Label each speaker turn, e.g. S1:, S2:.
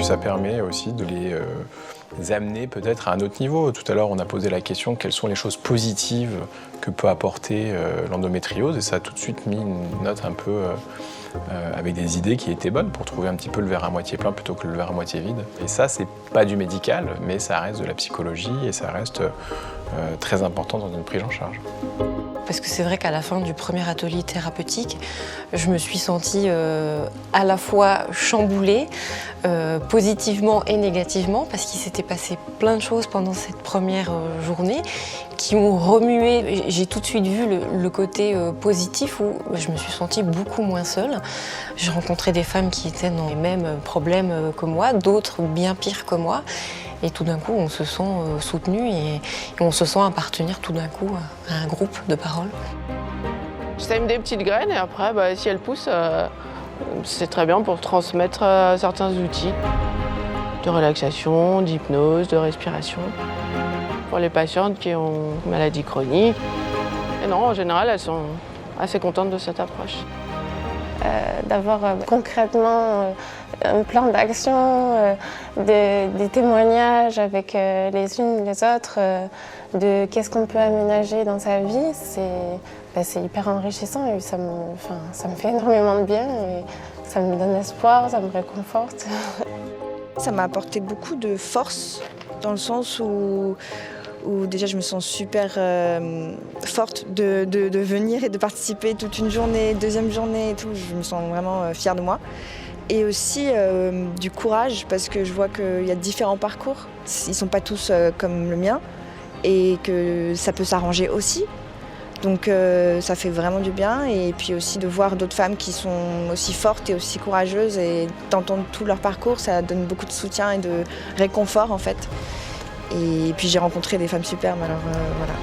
S1: puis ça permet aussi de les amener peut-être à un autre niveau. Tout à l'heure, on a posé la question quelles sont les choses positives que peut apporter l'endométriose, et ça a tout de suite mis une note un peu avec des idées qui étaient bonnes pour trouver un petit peu le verre à moitié plein plutôt que le verre à moitié vide. Et ça, c'est pas du médical, mais ça reste de la psychologie et ça reste très important dans une prise en charge.
S2: Parce que c'est vrai qu'à la fin du premier atelier thérapeutique, je me suis sentie à la fois chamboulée, positivement et négativement, parce qu'il s'était passé plein de choses pendant cette première journée qui m'ont remué. J'ai tout de suite vu le côté positif où je me suis sentie beaucoup moins seule. J'ai rencontré des femmes qui étaient dans les mêmes problèmes que moi, d'autres bien pires que moi. Et tout d'un coup, on se sent soutenu et on se sent appartenir tout d'un coup à un groupe de parole.
S3: Je sème des petites graines et après, si elles poussent, c'est très bien pour transmettre certains outils de relaxation, d'hypnose, de respiration. Pour les patientes qui ont une maladie chronique. Et non, en général, elles sont assez contentes de cette approche.
S4: D'avoir concrètement un plan d'action, des témoignages avec les unes les autres, de qu'est-ce qu'on peut aménager dans sa vie, c'est hyper enrichissant et ça me fait énormément de bien et ça me donne espoir, ça me réconforte.
S5: Ça m'a apporté beaucoup de force dans le sens où déjà je me sens super forte de venir et de participer toute une journée, deuxième journée et tout. Je me sens vraiment fière de moi. Et aussi du courage parce que je vois qu'il y a différents parcours. Ils ne sont pas tous comme le mien et que ça peut s'arranger aussi. Donc ça fait vraiment du bien. Et puis aussi de voir d'autres femmes qui sont aussi fortes et aussi courageuses et d'entendre tout leur parcours, ça donne beaucoup de soutien et de réconfort en fait. Et puis j'ai rencontré des femmes superbes, alors voilà.